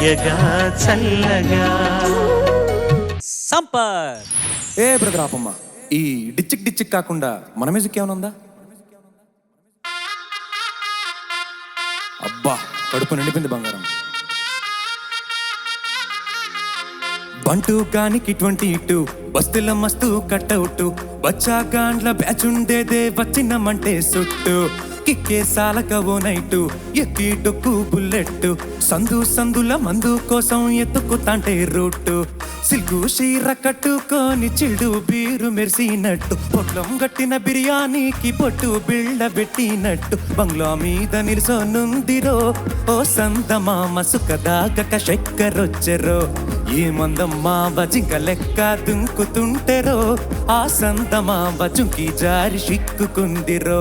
తీయగా చల్లగా. సంపత్ ఏ బ్రదర్ ఆపమ్మ, ఈ డిచ్చిక్ డిచ్చిక్ కాకుండా మన మ్యూజిక్ ఏమైనా ఉందా? అబ్బా కడుపు నిండిపోయింది బంగారం. బంటూ గానికి 22 బస్తుల మస్తు కట్టవుట్, బచ్చా గాండ్ల బ్యాచ్ ఉండేదే వచ్చినమంటే సుట్టు. కిక్కే సాలకవో నైటు ఎక్కి డొక్కు బుల్లెట్, సందు సందుల మందు కోసం ఎత్తుకుతాంటే రూటు. సిల్కు షీర కట్టుకొని చిల్డు బీరు మెరిసినట్టు, పొట్లం గట్టిన బిర్యానీకి పొట్టు బిళ్ళ పెట్టినట్టు, బంగ్లా మీద నిల్సోనుందిరో ఓ సందమామ సుఖదాగక చక్కరొచ్చెరో. ఈ మందమ్మా బజింక లెక్క దుంకుతుంటెరో, ఆ సందమామ జుంకి జారి సిక్కుకుందిరో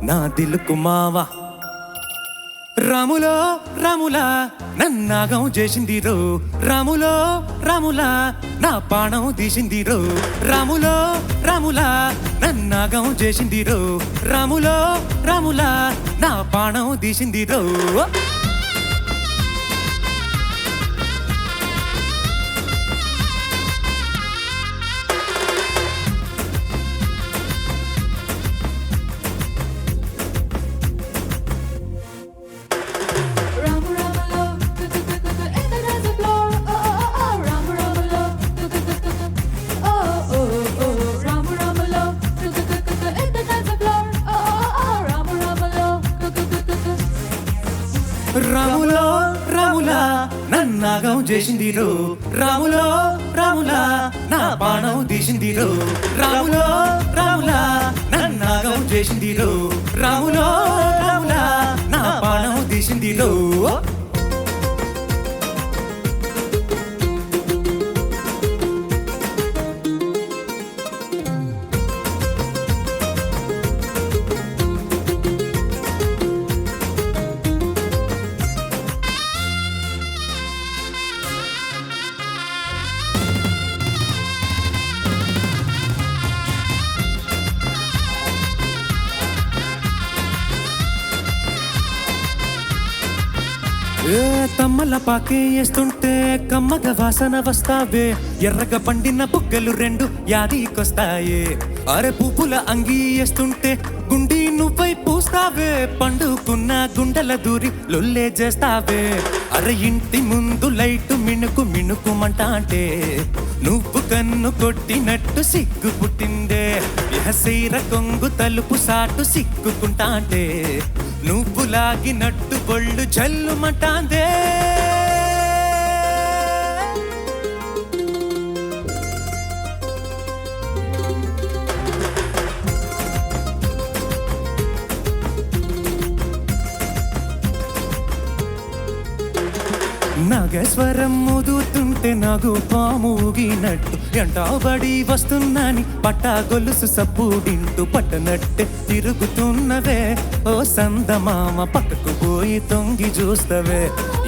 నా దిలుకు మావా. రాములో రాములా నన్నాగం చేసిందిరో, రాములో రాములా నా పాణం తీసిందిరో, రాములో రాములా నన్నాగం చేసిందిరో, రాములో రాములా నా పాణం తీసిందిరో. రాములో రాములా నన్నాగం చేసిందిరో, రాములో రాములా నా పాణం తీసిందిరో, రాములో రాములా నన్నాగం చేసిందిరో, రాములో రాములా నా పాణం తీసిందిరో. ఏ తమ్మల పాకే వేస్తుంటే కమ్మగ వాసన వస్తావే, ఎర్రగ పండిన బుగ్గలు 2 యాదికొస్తాయే. అరే పువ్వుల అంగీ వేస్తుంటే గుండి నువ్వై పూస్తావే, పండుకున్న గుండెల దూరి లొల్లే చేస్తావే. అరే ఇంటి ముందు లైటు మిణుకు మిణుకుమంటా అంటే నువ్వు కన్ను కొట్టినట్టు సిగ్గు పుట్టిందే. సీర కొంగు తలుపు సాటు సిగ్గుకుంటా అంటే నువ్వు లాగినట్టు బొళ్ళు జల్లుమంటాందే. నాగేశ్వరం ముదుతుంటే నాగు పాము ఊగినట్టు, ఎంటాబడి వస్తున్నాని పట్టా గొలుసు సప్పుడింటూ పట్టనట్టే తిరుగుతున్నవే ఓ సందమామ. పక్కకు పోయి తొంగి చూస్తవే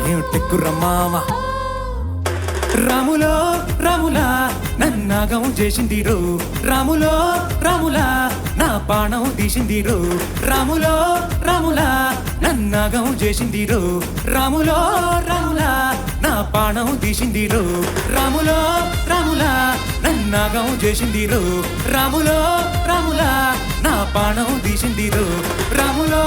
ఏమిటెక్కుర మామ. రాములో రాములా నన్నాగం చేసిందిరో, రాములో రాములా నా పాణం తీసిందిరో, రాములో రాములా నన్నాగం చేసిందిరో, రాములో రాములా నా పాణం తీసిందిరో, రాములో రాములా నన్నాగం చేసిందిరో, రాములో రాములా నా పాణం తీసిందిరో, రాములో.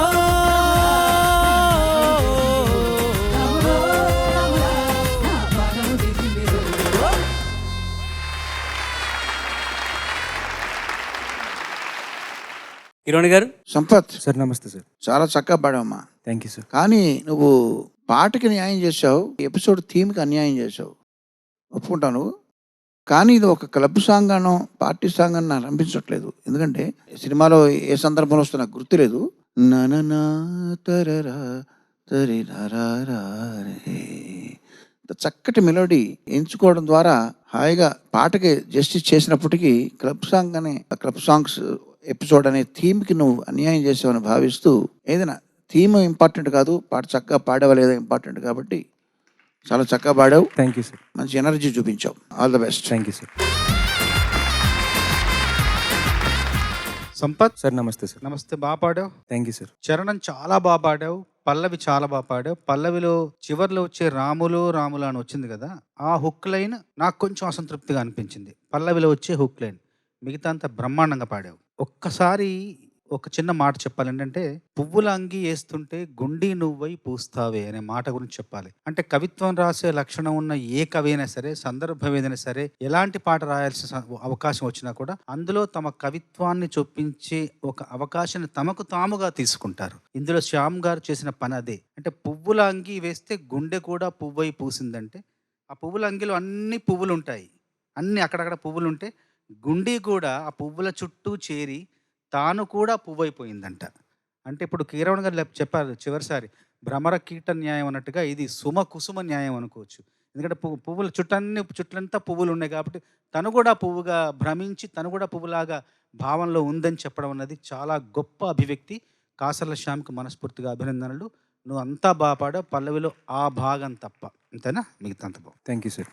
కిరణ్ గారు. సంపత్ సార్ నమస్తే సార్. చాలా చక్కగా పాడావమ్మా. Thank you sir. కానీ నువ్వు పాటకి న్యాయం చేసావు, ఎపిసోడ్ థీమ్కి అన్యాయం చేసావు, ఒప్పుకుంటావు. కానీ ఇది ఒక క్లబ్ సాంగ్ అనో పార్టీ సాంగ్ అని నాకు అనిపించట్లేదు. ఎందుకంటే సినిమాలో ఏ సందర్భంలో వస్తుందో నాకు గుర్తులేదు. నననా తరరా తరిరారా రే. చక్కటి మెలోడీ ఎంచుకోవడం ద్వారా హాయిగా పాటకి జస్టిస్ చేసినప్పటికీ క్లబ్ సాంగ్ అనే క్లబ్ సాంగ్స్ ఎపిసోడ్ అనే థీమ్కి నువ్వు అన్యాయం చేసావని భావిస్తూ, ఏదైనా థీమ్ ఇంపార్టెంట్ కాదు, పాట చక్కగా పాడేవా లేదా ఇంపార్టెంట్. కాబట్టి చాలా చక్కగా పాడావు. Thank you sir. మంచి ఎనర్జీ చూపించావు. All the best. Thank you sir. Sampath sir నమస్తే సార్. నమస్తే, బాగా పాడావు. Thank you sir. చరణం చాలా బాగా పాడావు, పల్లవి చాలా బాగా పాడావు. పల్లవిలో చివర్లో వచ్చే రాములు రాములు అని వచ్చింది కదా, ఆ హుక్ లైన్ నాకు కొంచెం అసంతృప్తిగా అనిపించింది. పల్లవిలో వచ్చే హుక్ లైన్ మిగతా అంతా బ్రహ్మాండంగా పాడావు. ఒక్కసారి ఒక చిన్న మాట చెప్పాలి ఏంటంటే, పువ్వుల అంగి వేస్తుంటే గుండీ నువ్వై పూస్తావే అనే మాట గురించి చెప్పాలి. అంటే కవిత్వం రాసే లక్షణం ఉన్న ఏ కవి అయినా సరే, సందర్భం ఏదైనా సరే, ఎలాంటి పాట రాయాల్సిన అవకాశం వచ్చినా కూడా అందులో తమ కవిత్వాన్ని చొప్పించే ఒక అవకాశాన్ని తమకు తాముగా తీసుకుంటారు. ఇందులో శ్యామ్ గారు చేసిన పని అదే. అంటే పువ్వుల అంగి వేస్తే గుండె కూడా పువ్వై పూసిందంటే, ఆ పువ్వుల అంగిలో అన్ని పువ్వులు ఉంటాయి, అన్ని అక్కడక్కడ పువ్వులు ఉంటే గుండీ కూడా ఆ పువ్వుల చుట్టూ చేరి తాను కూడా పువ్వైపోయిందంట. అంటే ఇప్పుడు కీరవణ్ గారు చెప్పారు చివరిసారి, భ్రమర కీట న్యాయం అన్నట్టుగా ఇది సుమ కుసుమ న్యాయం అనుకోవచ్చు. ఎందుకంటే పువ్వుల చుట్టంతా పువ్వులు ఉన్నాయి కాబట్టి తను కూడా పువ్వుగా భ్రమించి తను కూడా పువ్వులాగా భావనలో ఉందని చెప్పడం అన్నది చాలా గొప్ప అభివ్యక్తి. కాసర్ల శ్యామ్కి మనస్ఫూర్తిగా అభినందనలు. నువ్వు అంతా బాగా పాడావు, పల్లవిలో ఆ భాగం తప్ప. అంతేనా? మిగతా అంత బాగు. Thank you sir.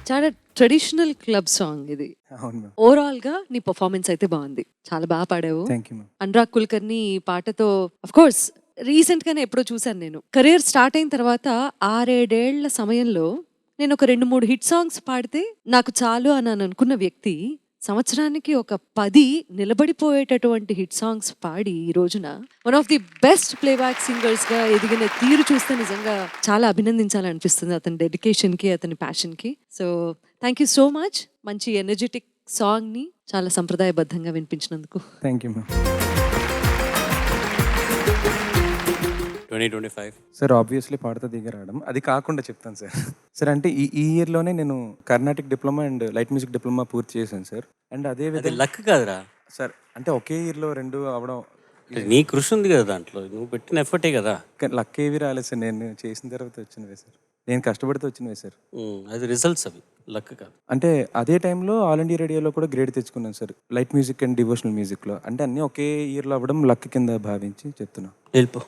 చాలా ట్రెడిషనల్ క్లబ్ సాంగ్ ఇది. అవును మ్యామ్. ఓవరాల్ గా నీ పర్ఫార్మెన్స్ అయితే బాగుంది, చాలా బాగా పాడావు. Thank you ma'am. Anurag Kulkarni ఈ పాటతో అఫ్ కోర్స్ రీసెంట్ గానే ఎప్పుడో చూశాను నేను. కెరీర్ స్టార్ట్ అయిన తర్వాత 6-7 ఏళ్ల సమయంలో నేను ఒక 2-3 హిట్ సాంగ్స్ పాడితే నాకు చాలు అని అనుకున్న వ్యక్తి సంవత్సరానికి ఒక 10 నిలబడిపోయేటటువంటి హిట్ సాంగ్స్ పాడి ఈ రోజున one of the best playback singers గా ఎదిగిన తీరు చూస్తే నిజంగా చాలా అభినందించాలనిపిస్తుంది అతని డెడికేషన్ కి, అతని ప్యాషన్ కి. So thank you so much. మంచి ఎనర్జెటిక్ సాంగ్ ని చాలా సంప్రదాయబద్ధంగా వినిపించినందుకు thank you ma'am. 2025 sir obviously పాడుతా దిగ రావడం, అది కాకుండా చెప్తాను సార్. సార్ అంటే ఈ ఇయర్లోనే నేను Carnatic diploma and light music diploma పూర్తి చేశాను సార్. అండ్ అదే అది విధంగా లక్ కాదురా, సార్ అంటే ఒకే ఇయర్లో 2 అవడం నీ కృషి ఉంది కదా దాంట్లో, నువ్వు పెట్టిన ఎఫర్టే కదా. లక్ ఏవి రాలేదు సార్, నేను చేసిన తర్వాత వచ్చినవే సార్, నేను కష్టపడితే వచ్చినవే సార్. అది రిజల్ట్స్, అవి లక్ కాదు. అంటే అదే టైంలో ఆల్ ఇండియా రేడియోలో కూడా గ్రేడ్ తెచ్చుకున్నాను sir, light music and devotional మ్యూజిక్లో. అంటే అన్నీ ఒకే ఇయర్లో అవ్వడం లక్ కింద భావించి చెప్తున్నా. వెళ్ళిపో.